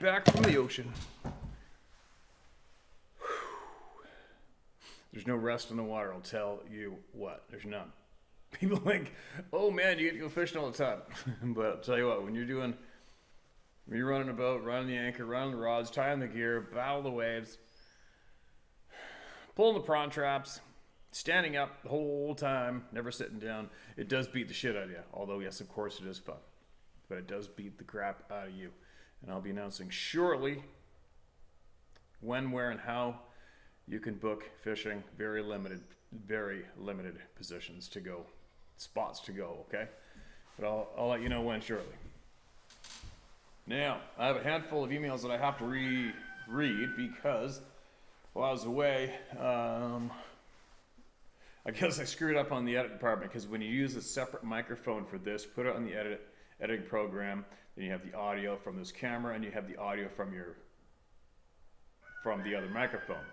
back from the ocean. There's no rest in the water, I'll tell you what. There's none. People think, oh man, you get to go fishing all the time. But I'll tell you what, when you're running a boat, running the anchor, running the rods, tying the gear, battle the waves, pulling the prawn traps, standing up the whole time, never sitting down, it does beat the shit out of you. Although, yes, of course, it is fun. But it does beat the crap out of you. And I'll be announcing shortly when, where, and how you can book fishing. Very limited positions to go, spots to go, okay? But I'll let you know when shortly. Now, I have a handful of emails that I have to read because while I was away, I guess I screwed up on the edit department, because when you use a separate microphone for this, put it on the editing program, then you have the audio from this camera and you have the audio from the other microphone.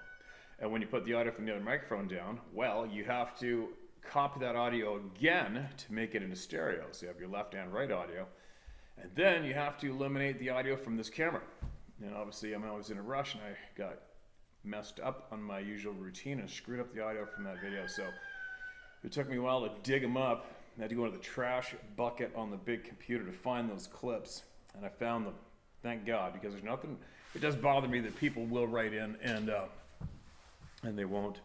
And when you put the audio from the other microphone down, well, you have to copy that audio again to make it into stereo. So you have your left and right audio. And then you have to eliminate the audio from this camera. And obviously I'm always in a rush, and I got messed up on my usual routine and screwed up the audio from that video. So it took me a while to dig them up. I had to go into the trash bucket on the big computer to find those clips, and I found them. Thank God, because there's nothing. It does bother me that people will write in and they won't,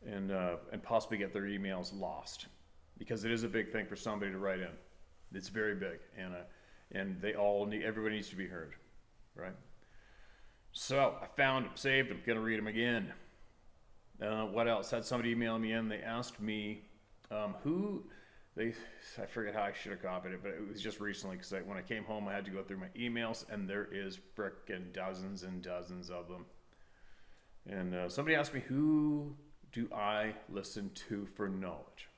and possibly get their emails lost, because it is a big thing for somebody to write in. It's very big, and everybody needs to be heard, right? So I found them, saved them, gonna read them again. What else? Had somebody email me in. They asked me I forget how I should have copied it, but it was just recently, because when I came home I had to go through my emails, and there is frickin' dozens and dozens of them. And somebody asked me, who do I listen to for knowledge?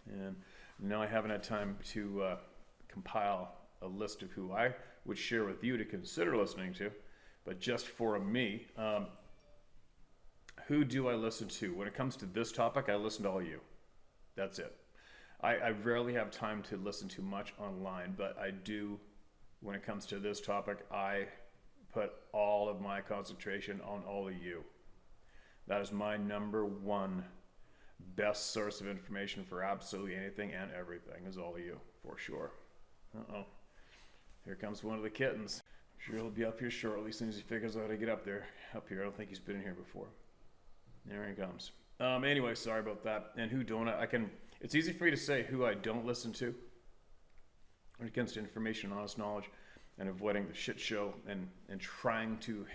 And now I haven't had time to compile a list of who I would share with you to consider listening to, but just for me, who do I listen to? When it comes to this topic, I listen to all you. That's it. I rarely have time to listen to much online, but I do, when it comes to this topic, I put all of my concentration on all of you. That is my number one best source of information for absolutely anything and everything, is all of you, for sure. Uh-oh. Here comes one of the kittens. I'm sure he'll be up here shortly as soon as he figures out how to get up here. I don't think he's been in here before. There he comes. Anyway, sorry about that. And who don't it's easy for me to say who I don't listen to when it comes to information, honest knowledge, and avoiding the shit show and trying to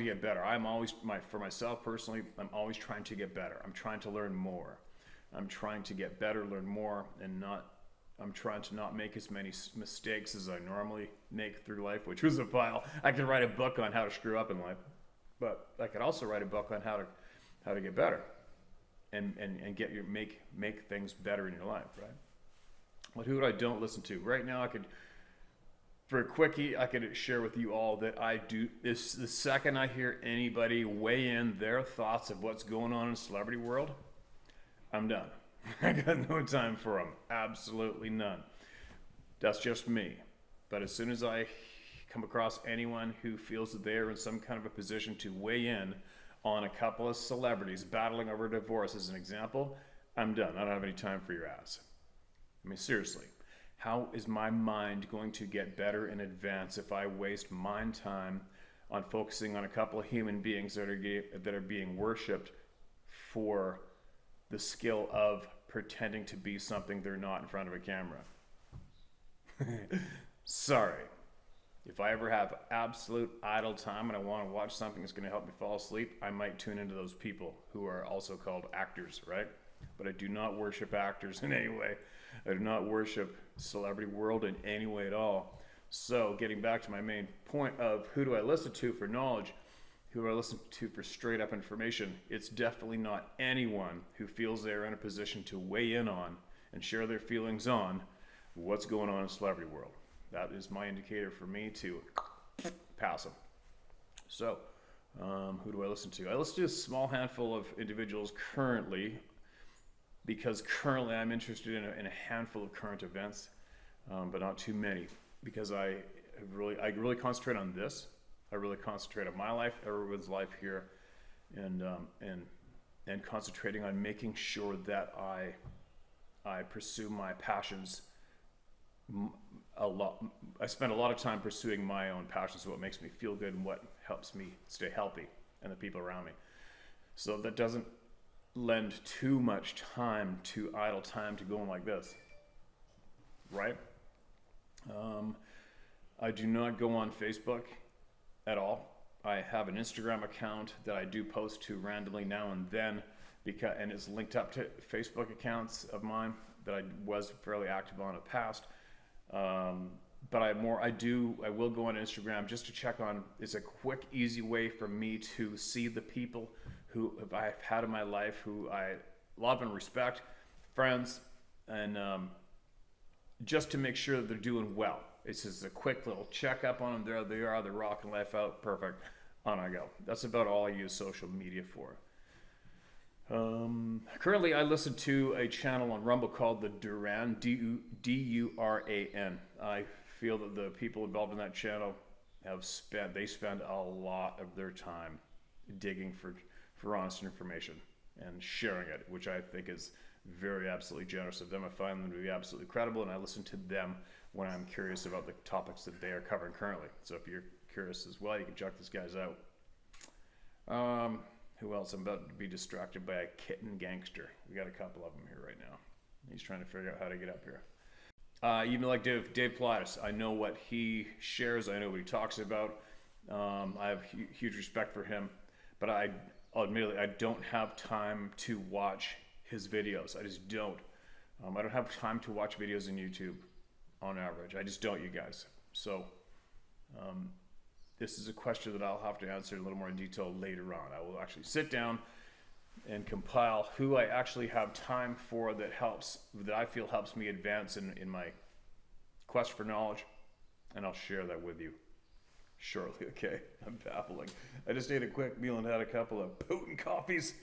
get better. I'm always, for myself personally, I'm always trying to get better. I'm trying to learn more. I'm trying to get better, learn more, I'm trying to not make as many mistakes as I normally make through life, which was a pile. I could write a book on how to screw up in life, but I could also write a book on how to get better and make things better in your life, right? But who I don't listen to right now, for a quickie, I could share with you all that I do this. The second I hear anybody weigh in their thoughts of what's going on in the celebrity world, I'm done. I got no time for them. Absolutely none. That's just me. But as soon as I come across anyone who feels that they are in some kind of a position to weigh in on a couple of celebrities battling over divorce, as an example, I'm done. I don't have any time for your ass. I mean, seriously. How is my mind going to get better in advance if I waste my time on focusing on a couple of human beings that are being worshipped for the skill of pretending to be something they're not in front of a camera? Sorry. If I ever have absolute idle time and I want to watch something that's going to help me fall asleep, I might tune into those people who are also called actors, right? But I do not worship actors in any way. I do not worship celebrity world in any way at all. So getting back to my main point of who do I listen to for knowledge, who do I listen to for straight up information, it's definitely not anyone who feels they're in a position to weigh in on and share their feelings on what's going on in the celebrity world. That is my indicator for me to pass them. So who do I listen to? I listen to a small handful of individuals currently, because currently I'm interested in a handful of current events, but not too many, because I I really concentrate on this. I really concentrate on my life, everyone's life here, and concentrating on making sure that I pursue my passions a lot. I spend a lot of time pursuing my own passions, what makes me feel good and what helps me stay healthy and the people around me. So that doesn't lend too much time to idle time to going like this, right? I do not go on Facebook at all. I have an Instagram account that I do post to randomly now and then, and it's linked up to Facebook accounts of mine that I was fairly active on in the past. But I will go on Instagram just to check on. It's a quick, easy way for me to see the people who I've had in my life, who I love and respect, friends, and just to make sure that they're doing well. It's just a quick little checkup on them. There they are. They're rocking life out. Perfect. On I go. That's about all I use social media for. Currently, I listen to a channel on Rumble called the Duran, Duran. I feel that the people involved in that channel spend a lot of their time digging for honest information and sharing it, which I think is very absolutely generous of them. I find them to be absolutely credible, and I listen to them when I'm curious about the topics that they are covering currently. So if you're curious as well, you can check these guys out. Who else? I'm about to be distracted by a kitten gangster. We got a couple of them here right now. He's trying to figure out how to get up here. Even like Dave Pilatus, I know what he shares. I know what he talks about. I have huge respect for him, but I'll admit I don't have time to watch his videos. I just don't. I don't have time to watch videos on YouTube on average. I just don't, you guys. So this is a question that I'll have to answer in a little more detail later on. I will actually sit down and compile who I actually have time for that I feel helps me advance in my quest for knowledge, and I'll share that with you shortly. Okay, I'm babbling. I just ate a quick meal and had a couple of potent coffees,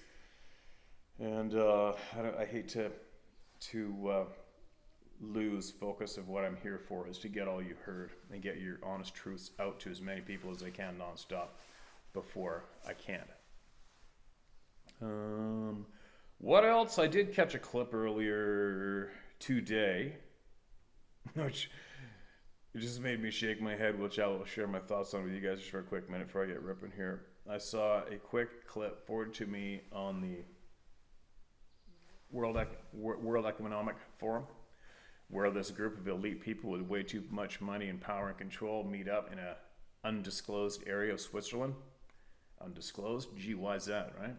and I hate to lose focus of what I'm here for, is to get all you heard and get your honest truths out to as many people as I can nonstop before I can. What else? I did catch a clip earlier today, which just made me shake my head, which I will share my thoughts on with you guys just for a quick minute before I get ripping here. I saw a quick clip forwarded to me on the World Economic Forum, where this group of elite people with way too much money and power and control meet up in a undisclosed area of Switzerland. Undisclosed? Gee, why is that, right?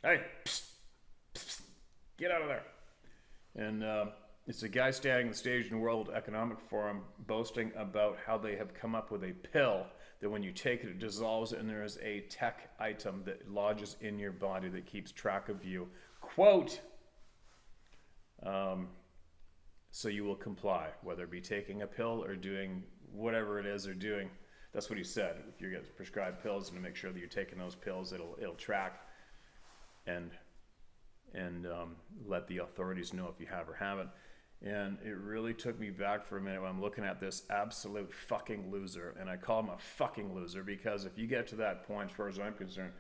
Hey, psst, psst, get out of there. And it's a guy standing on the stage in the World Economic Forum boasting about how they have come up with a pill that when you take it, it dissolves, and there is a tech item that lodges in your body that keeps track of you. Quote, so you will comply, whether it be taking a pill or doing whatever it is they're doing. That's what he said. If you get prescribed pills, and to make sure that you're taking those pills, it'll track and let the authorities know if you have or haven't. And it really took me back for a minute when I'm looking at this absolute fucking loser. And I call him a fucking loser because if you get to that point, as far as I'm concerned,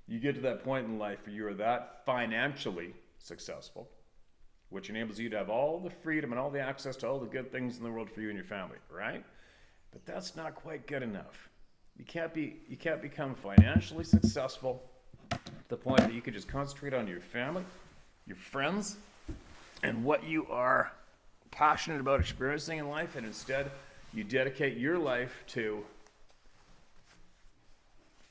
you get to that point in life where you are that financially successful, which enables you to have all the freedom and all the access to all the good things in the world for you and your family, right? But that's not quite good enough. You can't become financially successful to the point that you could just concentrate on your family, your friends, and what you are passionate about experiencing in life, and instead you dedicate your life to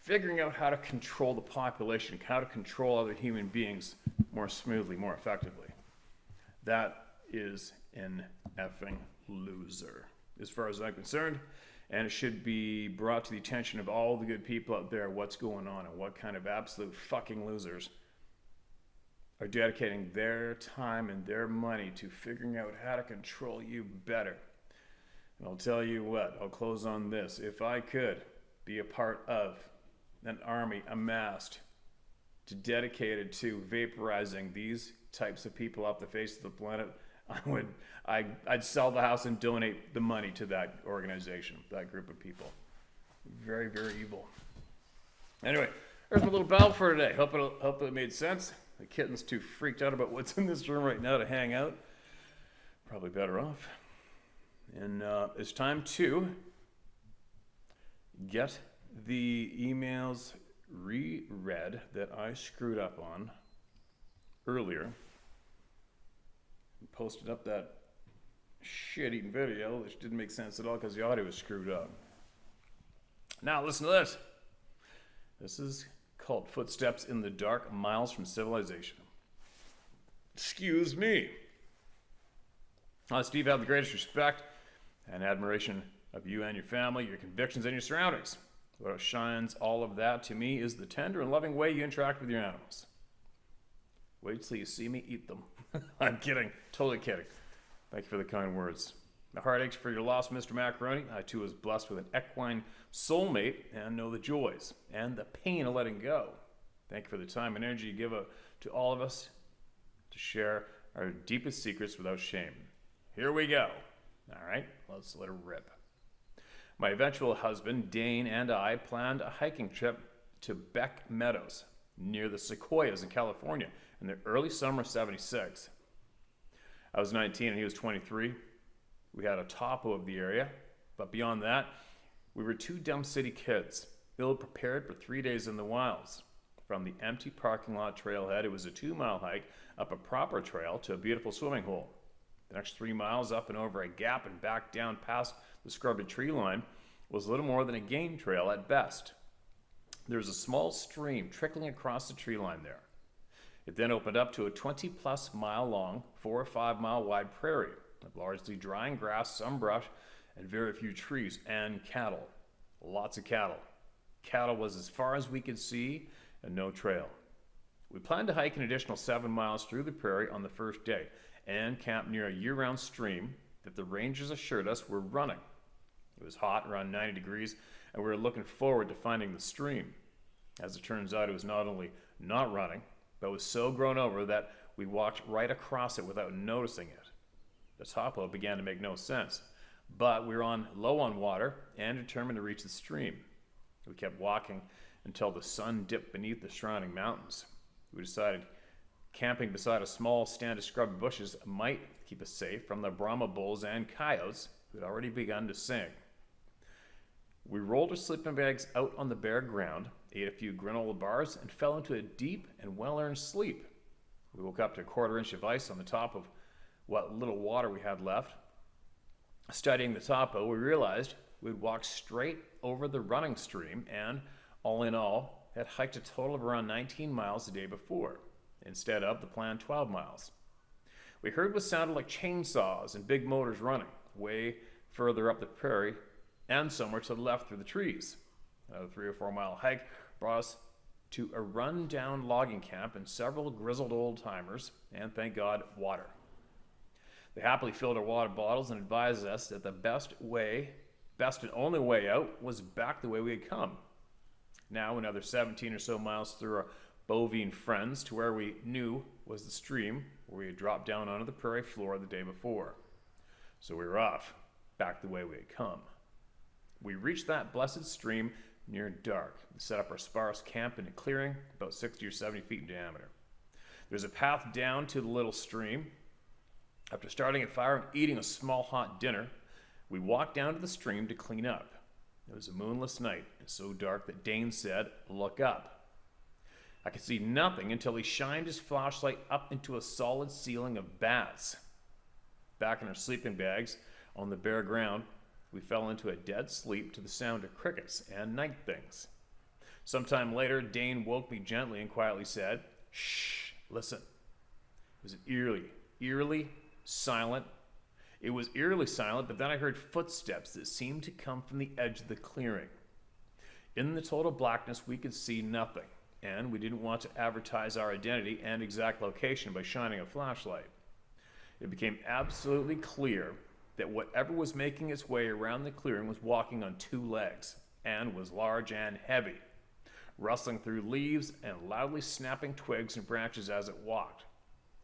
figuring out how to control the population, how to control other human beings more smoothly, more effectively. That is an effing loser, as far as I'm concerned, and it should be brought to the attention of all the good people out there what's going on and what kind of absolute fucking losers are dedicating their time and their money to figuring out how to control you better. And I'll tell you what, I'll close on this. If I could be a part of an army amassed dedicated to vaporizing these types of people off the face of the planet, I'd sell the house and donate the money to that organization, that group of people. Very, very evil. Anyway, there's my little battle for today. Hope it made sense. The kitten's too freaked out about what's in this room right now to hang out. Probably better off. And it's time to get the emails reread that I screwed up on earlier. Posted up that shit-eating video, which didn't make sense at all because the audio was screwed up. Now listen to this. This is called Footsteps in the Dark, Miles from Civilization. Excuse me. Steve, I have the greatest respect and admiration of you and your family, your convictions, and your surroundings. What outshines all of that to me is the tender and loving way you interact with your animals. Wait till you see me eat them. I'm kidding. Totally kidding. Thank you for the kind words. My heart aches for your loss, Mr. Macaroni. I too was blessed with an equine soulmate and know the joys and the pain of letting go. Thank you for the time and energy you give to all of us to share our deepest secrets without shame. Here we go. All right, let's let it rip. My eventual husband, Dane, and I planned a hiking trip to Beck Meadows near the Sequoias in California in the early summer of '76. I was 19 and he was 23. We had a topo of the area, but beyond that, we were two dumb city kids, ill-prepared for 3 days in the wilds. From the empty parking lot trailhead, it was a 2-mile hike up a proper trail to a beautiful swimming hole. The next 3 miles up and over a gap and back down past the scrubby tree line was little more than a game trail at best. There was a small stream trickling across the tree line there. It then opened up to a 20-plus mile long, 4 or 5 mile wide prairie of largely drying grass, some brush, and very few trees, and cattle. Lots of cattle. Cattle was as far as we could see, and no trail. We planned to hike an additional 7 miles through the prairie on the first day, and camp near a year-round stream that the rangers assured us were running. It was hot, around 90 degrees, and we were looking forward to finding the stream. As it turns out, it was not only not running, but was so grown over that we walked right across it without noticing it. The topo began to make no sense, but we were low on water and determined to reach the stream. We kept walking until the sun dipped beneath the surrounding mountains. We decided camping beside a small stand of scrubby bushes might keep us safe from the Brahma bulls and coyotes who had already begun to sing. We rolled our sleeping bags out on the bare ground, ate a few granola bars, and fell into a deep and well-earned sleep. We woke up to a quarter-inch of ice on the top of what little water we had left. Studying the topo, we realized we'd walked straight over the running stream and, all in all, had hiked a total of around 19 miles the day before, instead of the planned 12 miles. We heard what sounded like chainsaws and big motors running, way further up the prairie and somewhere to the left through the trees. Another 3 or 4 mile hike brought us to a run-down logging camp and several grizzled old-timers, and thank God, water. They happily filled our water bottles and advised us that the best and only way out was back the way we had come. Now another 17 or so miles through our bovine friends to where we knew was the stream where we had dropped down onto the prairie floor the day before. So we were off, back the way we had come. We reached that blessed stream near dark and set up our sparse camp in a clearing about 60 or 70 feet in diameter. There's a path down to the little stream. After starting a fire and eating a small hot dinner, we walked down to the stream to clean up. It was a moonless night and so dark that Dane said, "Look up." I could see nothing until he shined his flashlight up into a solid ceiling of bats. Back in our sleeping bags on the bare ground, we fell into a dead sleep to the sound of crickets and night things. Sometime later, Dane woke me gently and quietly said, "Shh, listen." It was eerily silent. It was eerily silent, but then I heard footsteps that seemed to come from the edge of the clearing. In the total blackness, we could see nothing, and we didn't want to advertise our identity and exact location by shining a flashlight. It became absolutely clear that whatever was making its way around the clearing was walking on 2 legs, and was large and heavy, rustling through leaves and loudly snapping twigs and branches as it walked.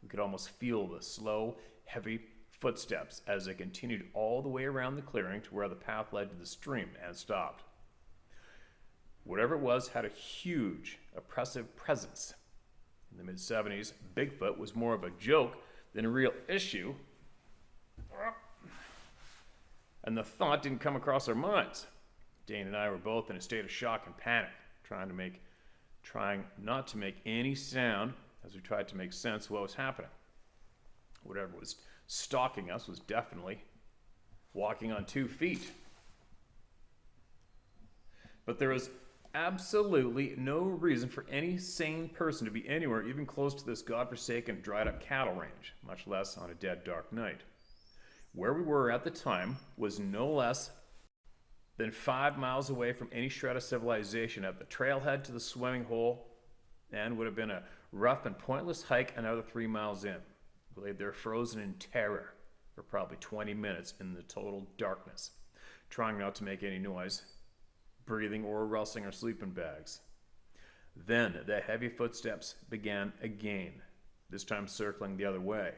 We could almost feel the slow, heavy footsteps as they continued all the way around the clearing to where the path led to the stream and stopped. Whatever it was had a huge, oppressive presence. In the mid-70s, Bigfoot was more of a joke than a real issue, and the thought didn't come across our minds. Dane and I were both in a state of shock and panic, trying not to make any sound as we tried to make sense of what was happening. Whatever was stalking us was definitely walking on 2 feet. But there was absolutely no reason for any sane person to be anywhere even close to this godforsaken, dried-up cattle range, much less on a dead, dark night. Where we were at the time was no less than 5 miles away from any shred of civilization, at the trailhead to the swimming hole, and would have been a rough and pointless hike another 3 miles in. We lay there frozen in terror for probably 20 minutes in the total darkness, trying not to make any noise, breathing or rustling our sleeping bags. Then the heavy footsteps began again, this time circling the other way.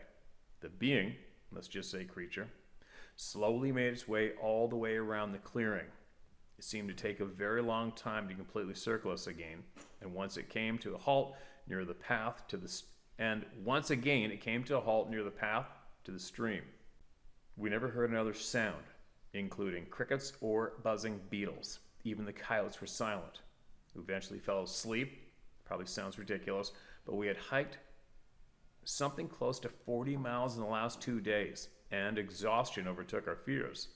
The being, let's just say creature, slowly made its way all the way around the clearing. It seemed to take a very long time to completely circle us again, and once it came to a halt near the path to the stream. We never heard another sound, including crickets or buzzing beetles. Even the coyotes were silent. We eventually fell asleep. Probably sounds ridiculous, but we had hiked something close to 40 miles in the last 2 days, and exhaustion overtook our fears.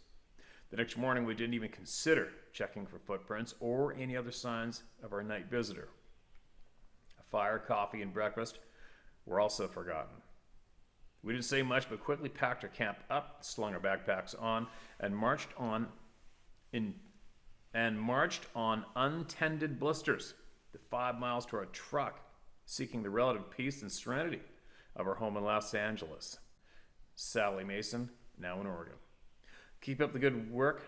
The next morning, we didn't even consider checking for footprints or any other signs of our night visitor. A fire, coffee, and breakfast were also forgotten. We didn't say much, but quickly packed our camp up, slung our backpacks on, and marched on untended blisters the 5 miles to our truck, seeking the relative peace and serenity of our home in Los Angeles. Sally Mason, now in Oregon. Keep up the good work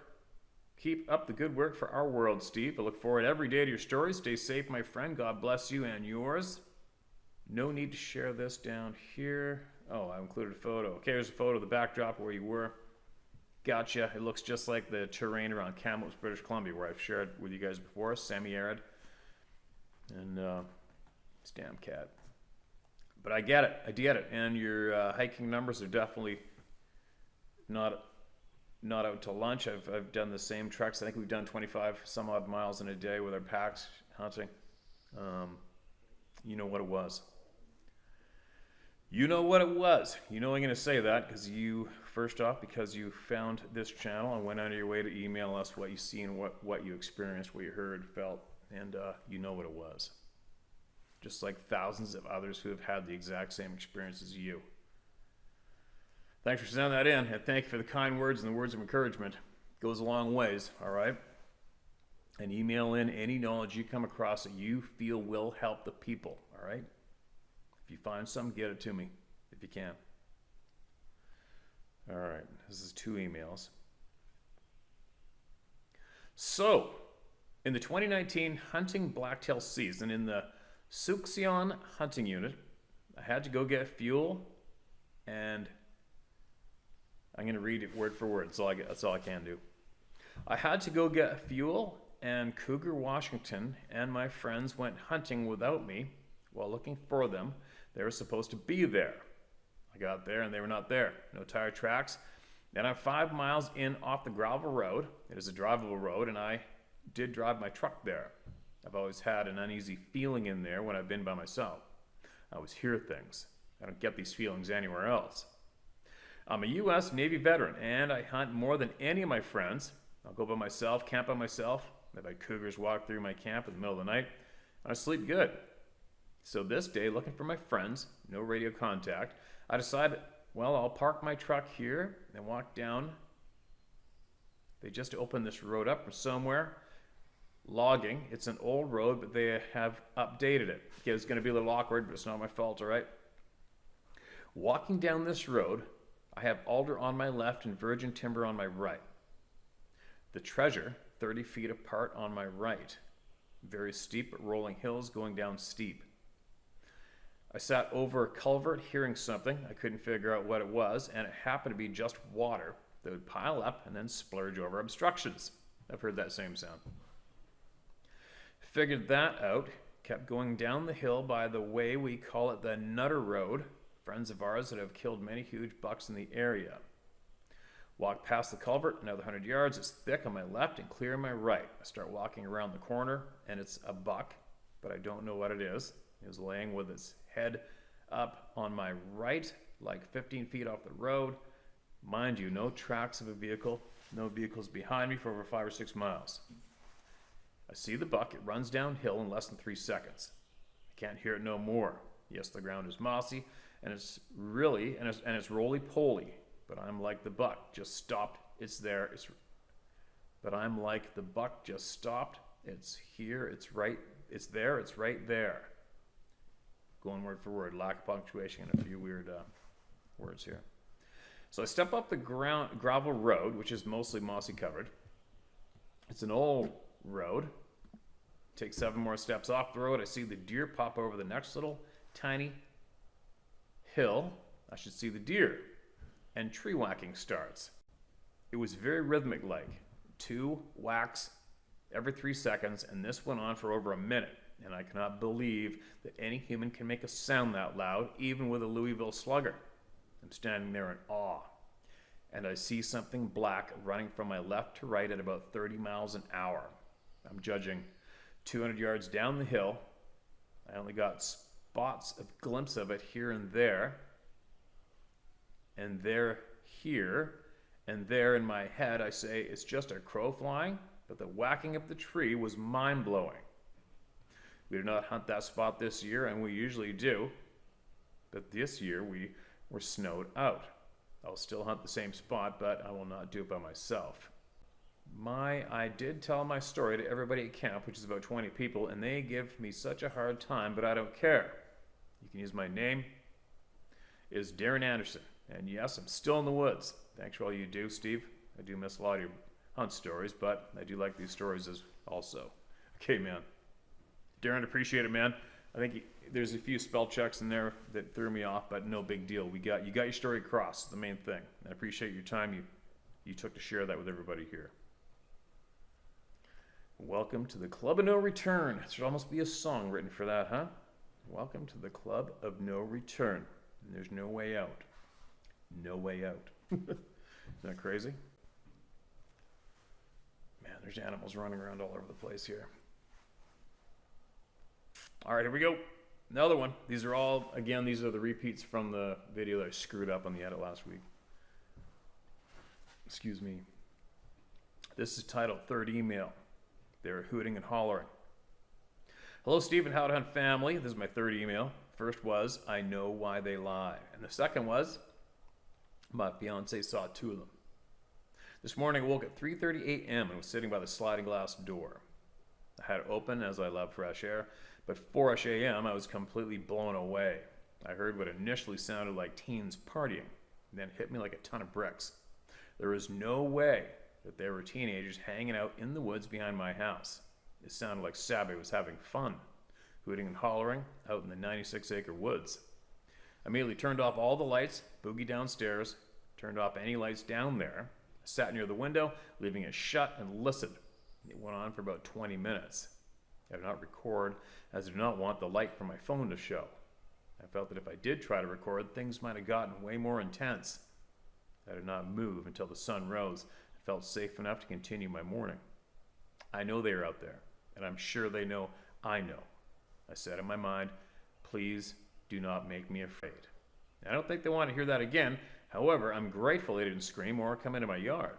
for our world, Steve. I look forward every day to your stories. Stay safe, my friend. God bless you and yours. No need to share this down here. Oh, I included a photo. Okay, here's a photo of the backdrop where you were. Gotcha. It looks just like the terrain around Kamloops, British Columbia, where I've shared with you guys before. Semi-arid. And it's damn cat. But I get it. And your hiking numbers are definitely not out to lunch. I've done the same treks. I think we've done 25 some odd miles in a day with our packs hunting. You know what it was. You know what it was. You know I'm going to say that because you found this channel and went out of your way to email us what you seen, what you experienced, what you heard, felt, and you know what it was. Just like thousands of others who have had the exact same experience as you. Thanks for sending that in, and thank you for the kind words and the words of encouragement. It goes a long ways, all right? And email in any knowledge you come across that you feel will help the people, all right? If you find some, get it to me, if you can. All right, this is 2 emails. So, in the 2019 hunting blacktail season in the Suxion hunting unit, I had to go get fuel, and I'm going to read it word for word. That's all I can do. I had to go get fuel, and Cougar Washington and my friends went hunting without me. While looking for them, they were supposed to be there. I got there, and they were not there. No tire tracks. Then I'm 5 miles in off the gravel road. It is a drivable road, and I did drive my truck there. I've always had an uneasy feeling in there when I've been by myself. I always hear things. I don't get these feelings anywhere else. I'm a U.S. Navy veteran, and I hunt more than any of my friends. I'll go by myself, camp by myself. I've had cougars walk through my camp in the middle of the night, and I sleep good. So this day, looking for my friends, no radio contact, I decided, well, I'll park my truck here and walk down. They just opened this road up from somewhere. Logging. It's an old road, but they have updated it. Okay, it's going to be a little awkward, but it's not my fault, all right? Walking down this road, I have alder on my left and virgin timber on my right. The treasure, 30 feet apart on my right. Very steep, but rolling hills going down steep. I sat over a culvert hearing something. I couldn't figure out what it was, and it happened to be just water that would pile up and then splurge over obstructions. I've heard that same sound. Figured that out, kept going down the hill by the way we call it the Nutter Road, friends of ours that have killed many huge bucks in the area. Walk past the culvert, another 100 yards, it's thick on my left and clear on my right. I start walking around the corner, and it's a buck, but I don't know what it is. It was laying with its head up on my right, like 15 feet off the road. Mind you, no tracks of a vehicle, no vehicles behind me for over 5 or 6 miles. I see the buck, it runs downhill in less than 3 seconds. I can't hear it no more. Yes, the ground is mossy, and it's roly-poly, but I'm like the buck, just stopped, it's there, but I'm like the buck, just stopped, it's here, it's right, it's there, it's right there. Going word for word, lack of punctuation and a few weird words here. So I step up the gravel road, which is mostly mossy covered. It's an old road. Take 7 more steps off the road. I see the deer pop over the next little tiny hill. I should see the deer. And tree whacking starts. It was very rhythmic like. 2 whacks every 3 seconds, and this went on for over a minute. And I cannot believe that any human can make a sound that loud, even with a Louisville slugger. I'm standing there in awe. And I see something black running from my left to right at about 30 miles an hour. I'm judging 200 yards down the hill. I only got spots of glimpse of it here and there. And there, here, and there in my head, I say, it's just a crow flying, but the whacking of the tree was mind-blowing. We did not hunt that spot this year, and we usually do, but this year we were snowed out. I'll still hunt the same spot, but I will not do it by myself. I did tell my story to everybody at camp, which is about 20 people, and they give me such a hard time, but I don't care. You can use my name. It is Darren Anderson, and yes, I'm still in the woods. Thanks for all you do, Steve. I do miss a lot of your hunt stories, but I do like these stories as also. Okay, man. Darren, appreciate it, man. I think there's a few spell checks in there that threw me off, but no big deal. You got your story across, the main thing. I appreciate your time you took to share that with everybody here. Welcome to the Club of No Return. There should almost be a song written for that, huh? Welcome to the Club of No Return. And there's no way out. No way out. Isn't that crazy? Man, there's animals running around all over the place here. All right, here we go. Another one. These are the repeats from the video that I screwed up on the edit last week. Excuse me. This is titled Third Email. They're hooting and hollering. Hello, Stephen How to Hunt family. This is my third email. First was, I know why they lie. And the second was, my fiance saw 2 of them. This morning I woke at 3:30 a.m. and was sitting by the sliding glass door. I had it open as I love fresh air, but 4-ish a.m. I was completely blown away. I heard what initially sounded like teens partying, and then hit me like a ton of bricks. There was no way that there were teenagers hanging out in the woods behind my house. It sounded like Sabby was having fun, hooting and hollering out in the 96-acre woods. I immediately turned off all the lights, boogied downstairs, turned off any lights down there. I sat near the window, leaving it shut, and listened. It went on for about 20 minutes. I did not record, as I did not want the light from my phone to show. I felt that if I did try to record, things might have gotten way more intense. I did not move until the sun rose and felt safe enough to continue my morning. I know they are out there, and I'm sure they know I know. I said in my mind, please do not make me afraid. I don't think they want to hear that again. However, I'm grateful they didn't scream or come into my yard.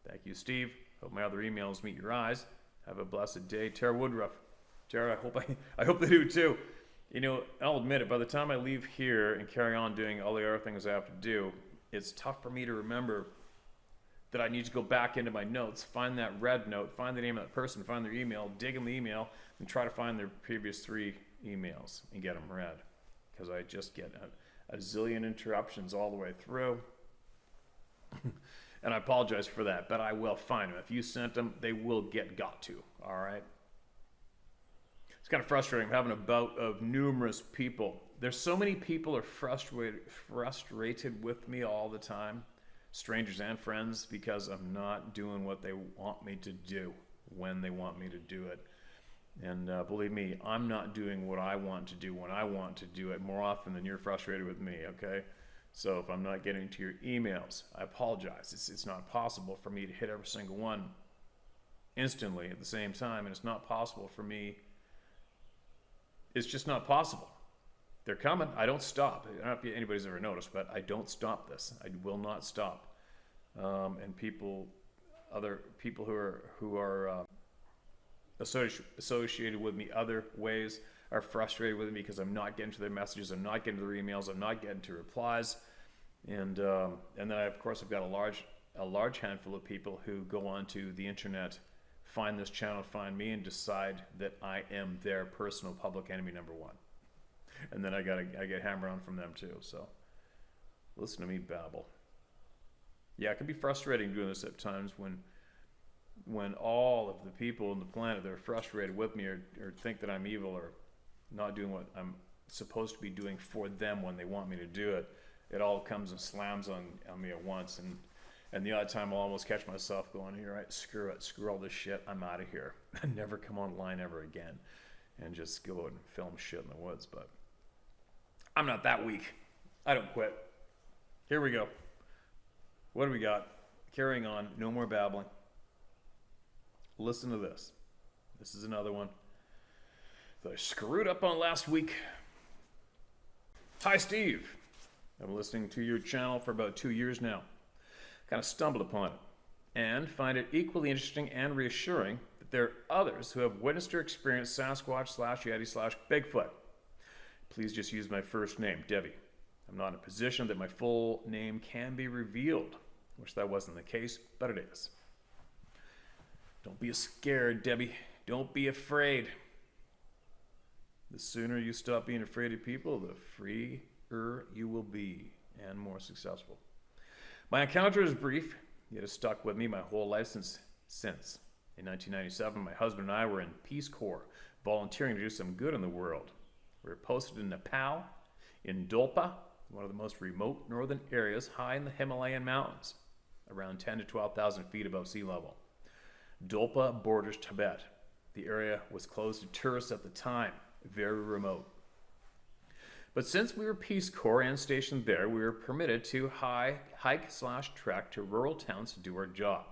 Thank you, Steve. Hope my other emails meet your eyes. Have a blessed day. Tara Woodruff. Tara, I hope they do too. You know, I'll admit it, by the time I leave here and carry on doing all the other things I have to do, it's tough for me to remember that I need to go back into my notes, find that red note, find the name of that person, find their email, dig in the email, and try to find their previous 3 emails and get them read. Because I just get a zillion interruptions all the way through. And I apologize for that, but I will find them. If you sent them, they will get got to, all right? It's kind of frustrating. I'm having a bout of numerous people there's so many people are frustrated with me all the time, strangers and friends, because I'm not doing what they want me to do when they want me to do it. And believe me, I'm not doing what I want to do when I want to do it more often than you're frustrated with me, okay? So if I'm not getting to your emails, I apologize. It's not possible for me to hit every single one instantly at the same time, and it's not possible for me. It's just not possible. They're coming. I don't stop. I don't know if anybody's ever noticed, but I don't stop this. I will not stop. And other people who are associated with me other ways are frustrated with me because I'm not getting to their messages, I'm not getting to their emails, I'm not getting to replies, and then I've got a large handful of people who go onto the internet, find this channel, find me, and decide that I am their personal public enemy number one, and then I get hammered on from them too. So listen to me babble. Yeah, it can be frustrating doing this at times when all of the people on the planet that are frustrated with me or think that I'm evil or not doing what I'm supposed to be doing for them when they want me to do it. It all comes and slams on me at once, and the odd time I'll almost catch myself going, "All right, screw it, screw all this shit, I'm out of here." And never come online ever again, and just go and film shit in the woods. But I'm not that weak. I don't quit. Here we go. What do we got? Carrying on, no more babbling. Listen to this. This is another one that I screwed up on last week. Hi, Steve. I've been listening to your channel for about 2 years now. Kind of stumbled upon it and find it equally interesting and reassuring that there are others who have witnessed or experienced Sasquatch/Yeti/Bigfoot. Please just use my first name, Debbie. I'm not in a position that my full name can be revealed. Wish that wasn't the case, but it is. Don't be scared, Debbie. Don't be afraid. The sooner you stop being afraid of people, the freer you will be and more successful. My encounter is brief, yet has stuck with me my whole life since. In 1997, my husband and I were in Peace Corps, volunteering to do some good in the world. We were posted in Nepal, in Dolpa, one of the most remote northern areas high in the Himalayan mountains, around 10 to 12,000 feet above sea level. Dolpa borders Tibet. The area was closed to tourists at the time, very remote. But since we were Peace Corps and stationed there, we were permitted to hike/trek to rural towns to do our job.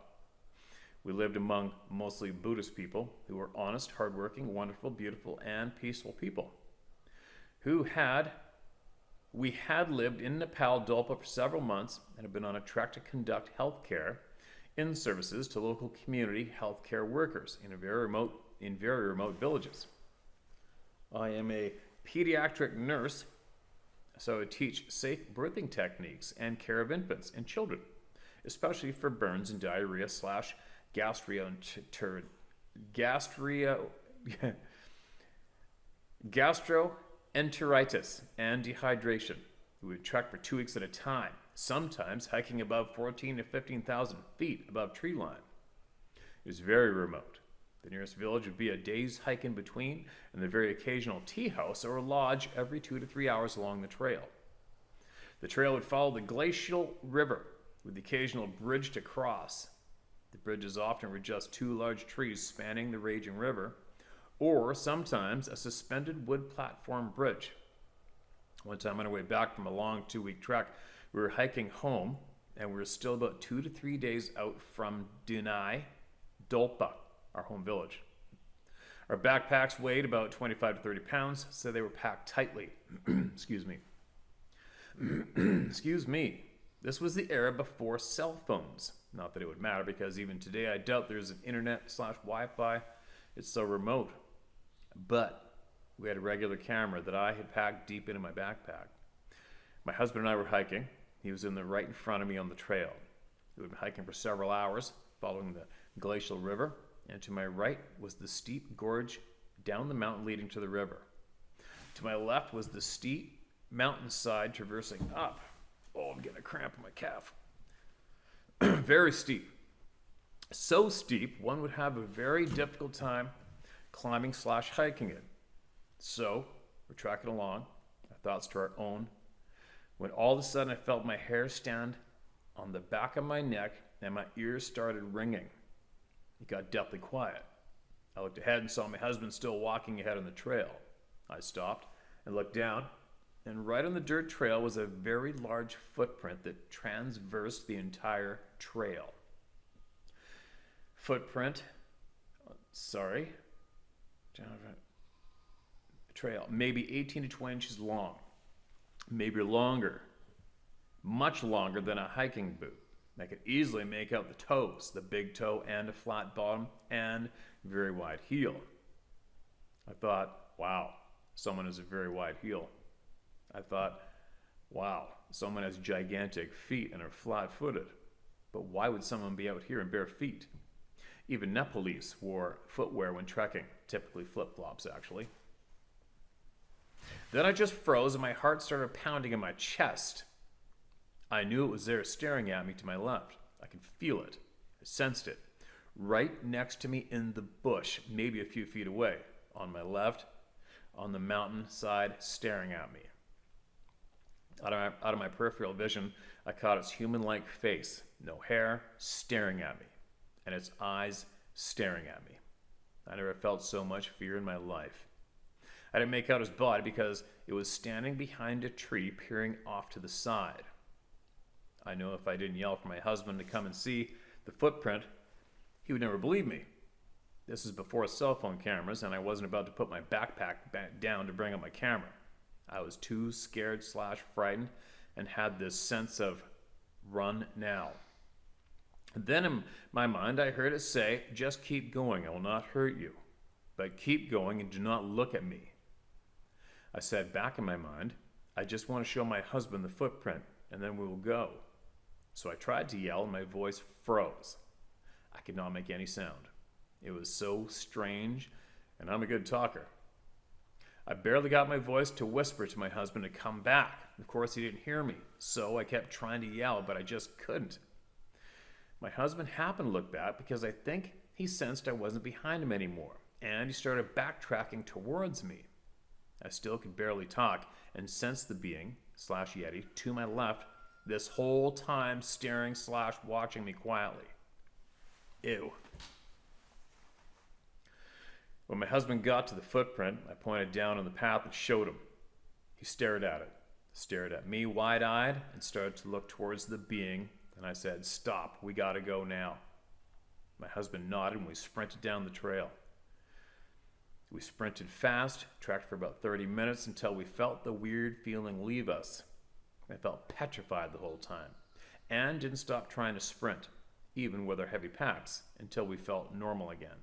We lived among mostly Buddhist people who were honest, hardworking, wonderful, beautiful, and peaceful people. We had lived in Nepal, Dolpa, for several months and had been on a trek to conduct healthcare in services to local community healthcare workers in very remote villages. I am a pediatric nurse, so I teach safe birthing techniques and care of infants and children, especially for burns and diarrhea / gastroenteritis and dehydration. We would trek for 2 weeks at a time, sometimes hiking above 14 to 15,000 feet above tree line. It was very remote. The nearest village would be a day's hike in between, and the very occasional tea house or lodge every 2 to 3 hours along the trail. The trail would follow the glacial river with the occasional bridge to cross. The bridges often were just 2 large trees spanning the raging river, or sometimes a suspended wood platform bridge. One time on our way back from a long 2-week trek, we were hiking home, and we were still about 2 to 3 days out from Dunai, Dolpa, our home village. Our backpacks weighed about 25 to 30 pounds, so they were packed tightly. Excuse me. Excuse me. This was the era before cell phones. Not that it would matter, because even today I doubt there's an internet/Wi-Fi. It's so remote. But we had a regular camera that I had packed deep into my backpack. My husband and I were hiking. He was right in front of me on the trail. We had been hiking for several hours, following the glacial river, and to my right was the steep gorge down the mountain leading to the river. To my left was the steep mountainside traversing up. Oh, I'm getting a cramp in my calf. Very steep. So steep, one would have a very difficult time climbing/hiking it. So, we're tracking along. our thoughts to our own, when all of a sudden I felt my hair stand on the back of my neck and my ears started ringing. It got deathly quiet. I looked ahead and saw my husband still walking ahead on the trail. I stopped and looked down, and right on the dirt trail was a very large footprint that transversed the entire trail. Trail, maybe 18 to 20 inches long, maybe longer, much longer than a hiking boot. I could easily make out the toes, the big toe and a flat bottom and very wide heel. I thought, wow, someone has a very wide heel. I thought, wow, someone has gigantic feet and are flat-footed. But why would someone be out here in bare feet? Even Nepalese wore footwear when trekking, typically flip-flops actually. Then I just froze and my heart started pounding in my chest. I knew it was there staring at me to my left. I could feel it. I sensed it. Right next to me in the bush, maybe a few feet away. On my left, on the mountain side, staring at me. Out of my peripheral vision, I caught its human-like face, no hair, staring at me, and its eyes staring at me. I never felt so much fear in my life. I didn't make out his body because it was standing behind a tree peering off to the side. I know if I didn't yell for my husband to come and see the footprint, he would never believe me. This is before cell phone cameras, and I wasn't about to put my backpack back down to bring up my camera. I was too scared / frightened and had this sense of run now. Then in my mind, I heard it say, just keep going, I will not hurt you. But keep going and do not look at me. I said back in my mind, I just want to show my husband the footprint, and then we will go. So I tried to yell, and my voice froze. I could not make any sound. It was so strange, and I'm a good talker. I barely got my voice to whisper to my husband to come back. Of course, he didn't hear me, so I kept trying to yell, but I just couldn't. My husband happened to look back because I think he sensed I wasn't behind him anymore, and he started backtracking towards me. I still could barely talk and sensed the being, / Yeti, to my left this whole time staring / watching me quietly. Ew. When my husband got to the footprint, I pointed down on the path and showed him. He stared at it, stared at me wide-eyed, and started to look towards the being, and I said, stop, we gotta go now. My husband nodded and we sprinted down the trail. We sprinted fast, tracked for about 30 minutes until we felt the weird feeling leave us. I felt petrified the whole time and didn't stop trying to sprint, even with our heavy packs, until we felt normal again.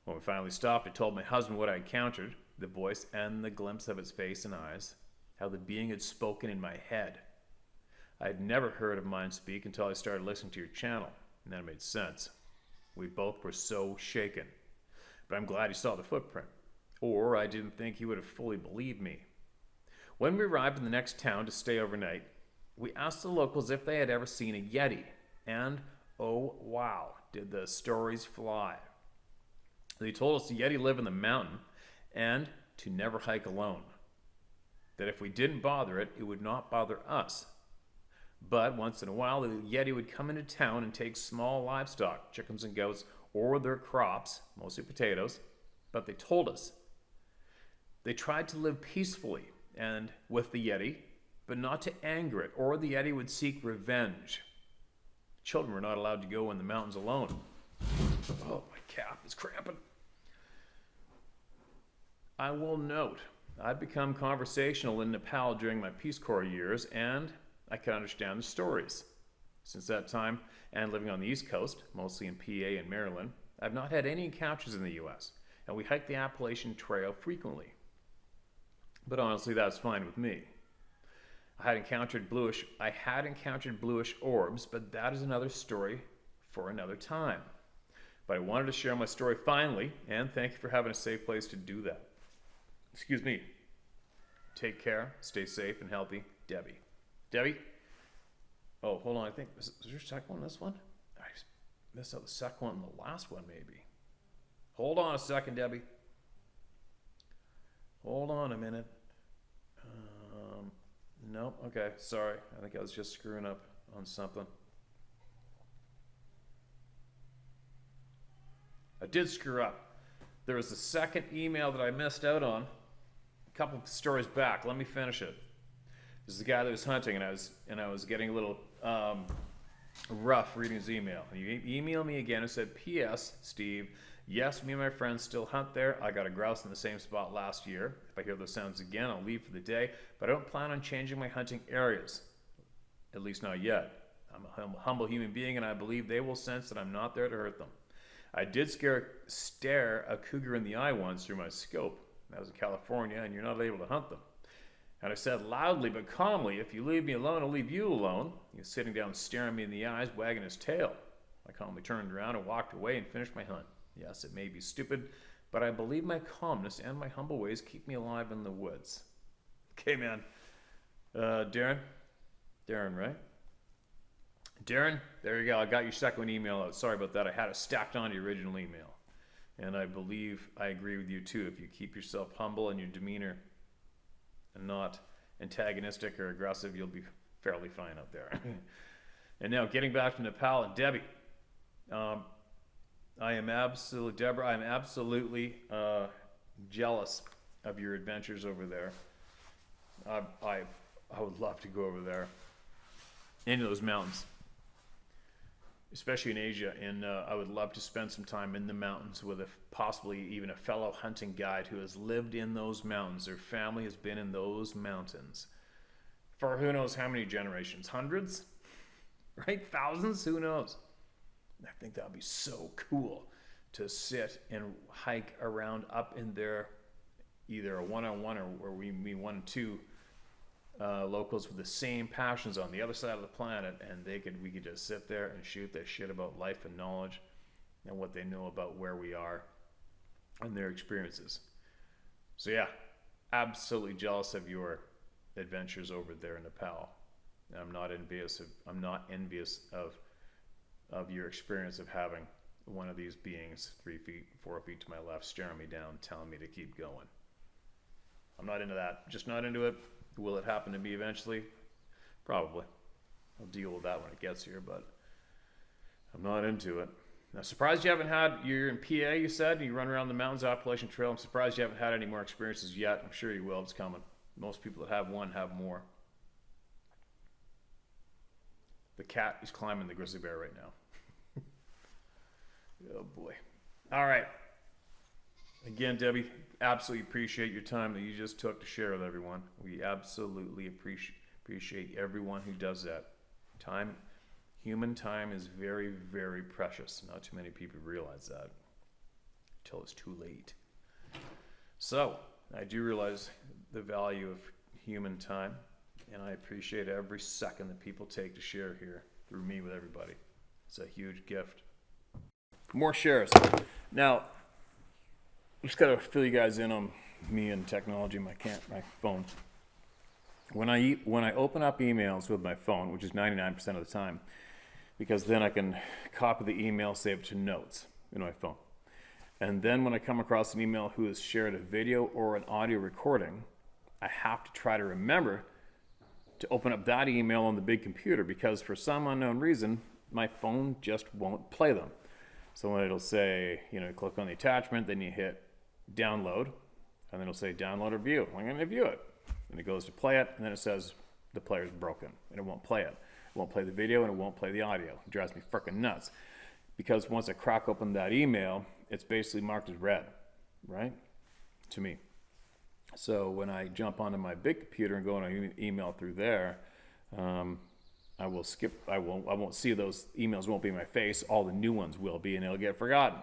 When we finally stopped, I told my husband what I encountered, the voice and the glimpse of its face and eyes, how the being had spoken in my head. I had never heard of mind speak until I started listening to your channel, and then it made sense. We both were so shaken. But I'm glad he saw the footprint, or I didn't think he would have fully believed me. When we arrived in the next town to stay overnight, we asked the locals if they had ever seen a Yeti, and oh wow, did the stories fly. They told us the Yeti live in the mountain and to never hike alone. That if we didn't bother it, it would not bother us. But once in a while, the Yeti would come into town and take small livestock, chickens and goats, or their crops, mostly potatoes. But they told us they tried to live peacefully and with the Yeti, but not to anger it, or the Yeti would seek revenge. Children were not allowed to go in the mountains alone. Oh, my calf is cramping. I will note, I'd become conversational in Nepal during my Peace Corps years, and I could understand the stories. Since that time, and living on the East Coast, mostly in PA and Maryland, I've not had any encounters in the US, and we hike the Appalachian Trail frequently. But honestly, that's fine with me. I had encountered bluish orbs, but that is another story for another time. But I wanted to share my story finally, and thank you for having a safe place to do that. Excuse me. Take care, stay safe and healthy. Debbie. Debbie? Oh, hold on, I think, is there a second one in this one? I missed out the second one and the last one, maybe. Hold on a second, Debbie. Hold on a minute. No? Okay, sorry. I think I was just screwing up on something. I did screw up. There was a second email that I missed out on a couple of stories back. Let me finish it. This is the guy that was hunting, and I was getting a little rough reading his email. And he emailed me again and said, P.S. Steve, yes, me and my friends still hunt there. I got a grouse in the same spot last year. If I hear those sounds again, I'll leave for the day. But I don't plan on changing my hunting areas. At least not yet. I'm a humble human being, and I believe they will sense that I'm not there to hurt them. I did stare a cougar in the eye once through my scope. That was in California, and you're not able to hunt them. And I said loudly but calmly, if you leave me alone, I'll leave you alone. He was sitting down staring me in the eyes, wagging his tail. I calmly turned around and walked away and finished my hunt. Yes, it may be stupid, but I believe my calmness and my humble ways keep me alive in the woods. Okay, man. Darren, right? Darren, there you go. I got your second email out. Sorry about that. I had it stacked on the original email. And I believe I agree with you too. If you keep yourself humble in your demeanor and not antagonistic or aggressive, you'll be fairly fine out there. And now getting back to Nepal and Debbie. Deborah, I am absolutely jealous of your adventures over there. I would love to go over there into those mountains, especially in Asia, and I would love to spend some time in the mountains with possibly even a fellow hunting guide who has lived in those mountains. Their family has been in those mountains for who knows how many generations, hundreds, right? Thousands, who knows? I think that would be so cool to sit and hike around up in there, either a one-on-one or we meet 1 and 2 locals with the same passions on the other side of the planet, and we could just sit there and shoot their shit about life and knowledge and what they know about where we are and their experiences. So yeah, absolutely jealous of your adventures over there in Nepal. I'm not envious of your experience of having one of these beings 3 feet, 4 feet to my left staring me down, telling me to keep going. I'm not into that. Just not into it. Will it happen to me eventually? Probably. I'll deal with that when it gets here, but I'm not into it. Now, surprised you haven't you're in PA, you said, and you run around the mountains, Appalachian Trail. I'm surprised you haven't had any more experiences yet. I'm sure you will. It's coming. Most people that have one have more. The cat is climbing the grizzly bear right now. Oh, boy. All right. Again, Debbie, absolutely appreciate your time that you just took to share with everyone. We absolutely appreciate everyone who does that. Human time is very, very precious. Not too many people realize that until it's too late. So, I do realize the value of human time, and I appreciate every second that people take to share here through me with everybody. It's a huge gift. More shares. Now, just got to fill you guys in on me and technology, my phone. When I open up emails with my phone, which is 99% of the time, because then I can copy the email, save it to notes in my phone. And then when I come across an email who has shared a video or an audio recording, I have to try to remember to open up that email on the big computer, because for some unknown reason, my phone just won't play them. So when it'll say, click on the attachment, then you hit download, and then it'll say download or view. I'm going to view it. And it goes to play it, and then it says the player's broken, and it won't play it. It won't play the video, and it won't play the audio. It drives me freaking nuts. Because once I crack open that email, it's basically marked as read, right? To me. So when I jump onto my big computer and go on an email through there, I won't see those emails, won't be in my face. All the new ones will be, and it'll get forgotten.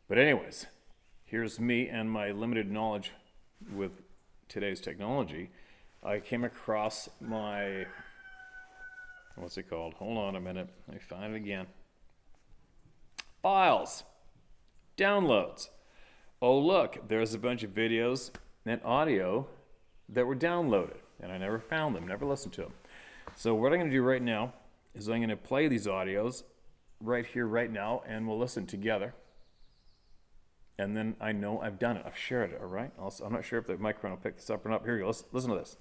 But anyways, here's me and my limited knowledge with today's technology. I came across my, what's it called? Hold on a minute. Let me find it again. Files. Downloads. Oh, look, there's a bunch of videos and audio that were downloaded, and I never found them, never listened to them. So what I'm going to do right now is I'm going to play these audios right here, right now, and we'll listen together. And then I know I've done it. I've shared it, all right? I'm not sure if the microphone will pick this up or not. Here we go. Listen to this.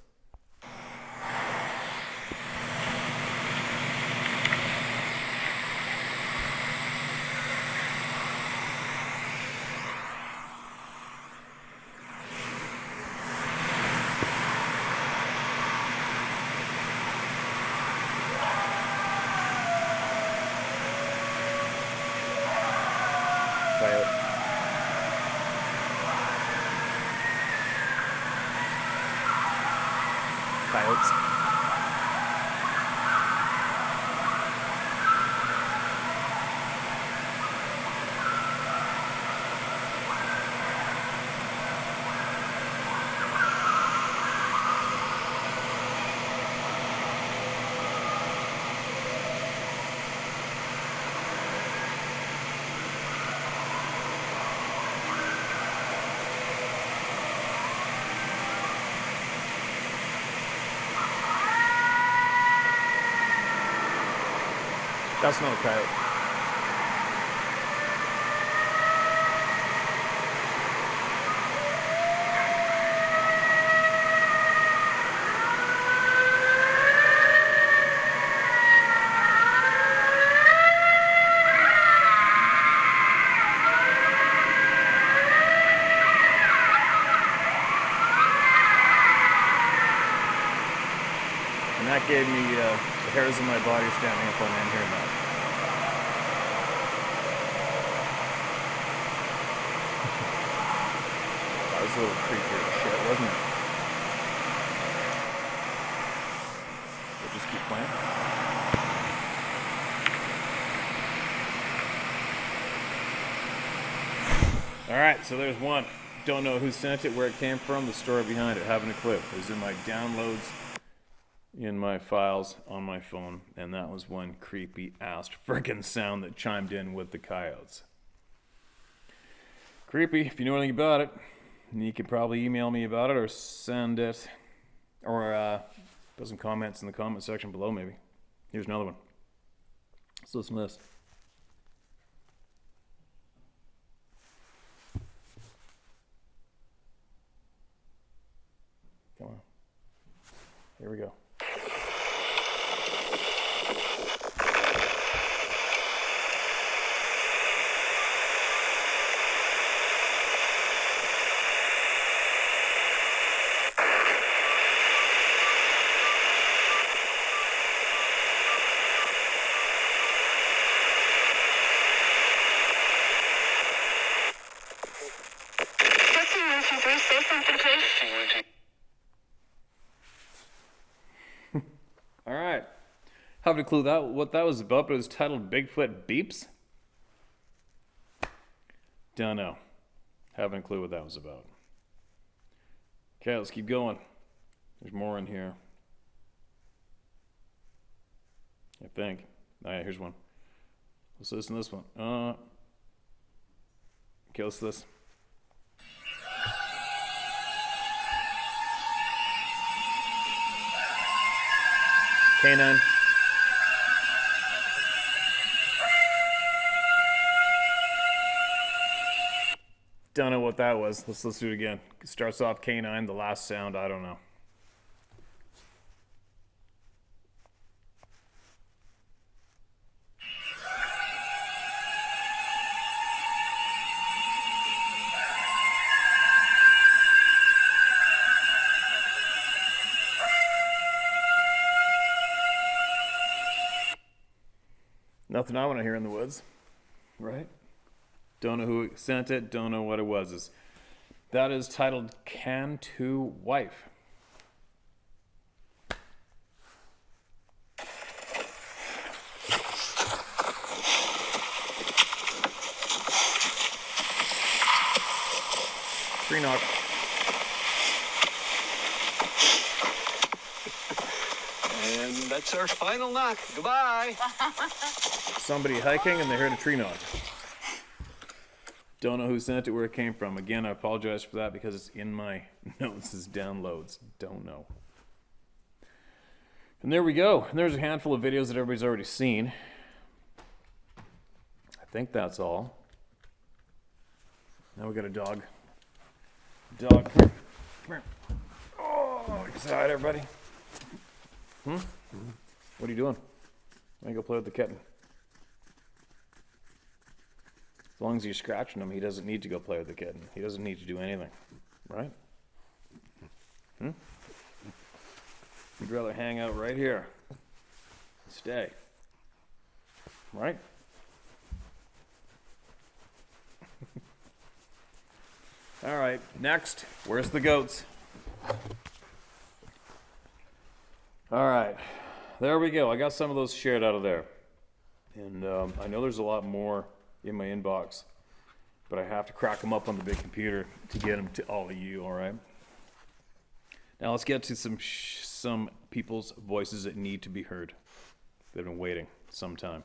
coyotes. That's not a coyote. And that gave me the hairs on my body standing up on end here now. That was a little creepy as shit, wasn't it? We'll just keep playing. Alright, so there's one. Don't know who sent it, where it came from, the story behind it, haven't a clue. It was in my downloads, in my files, on my phone, and that was one creepy ass frickin' sound that chimed in with the coyotes. Creepy. If you know anything about it, you can probably email me about it or send it, or put some comments in the comment section below maybe. Here's another one. Let's listen to this. Come on. Here we go. All right. Haven't a clue what that was about, but it was titled Bigfoot Beeps. Don't know. Haven't a clue what that was about. Okay, let's keep going. There's more in here. I think. Oh yeah, here's one. Let's listen to this one. Okay, let's listen. Canine. Don't know what that was. Let's do it again. It starts off canine, the last sound, I don't know. Nothing I want to hear in the woods, right? Don't know who sent it, don't know what it was. That is titled Cantu Wife. Tree knock. And that's our final knock. Goodbye. Somebody hiking and they heard a tree knock. Don't know who sent it, where it came from. Again, I apologize for that because it's in my notes as downloads. Don't know. And there we go. And there's a handful of videos that everybody's already seen. I think that's all. Now we got a dog. Dog, come here. Come here. Oh, you say hi to everybody. What are you doing? Let me go play with the kitten. As long as you're scratching him, he doesn't need to go play with the kitten. He doesn't need to do anything, right? He'd rather hang out right here. Stay. Right? All right, next. Where's the goats? All right, there we go. I got some of those shared out of there. And I know there's a lot more in my inbox, but I have to crack them up on the big computer to get them to all of you, all right? Now let's get to some people's voices that need to be heard. They've been waiting some time.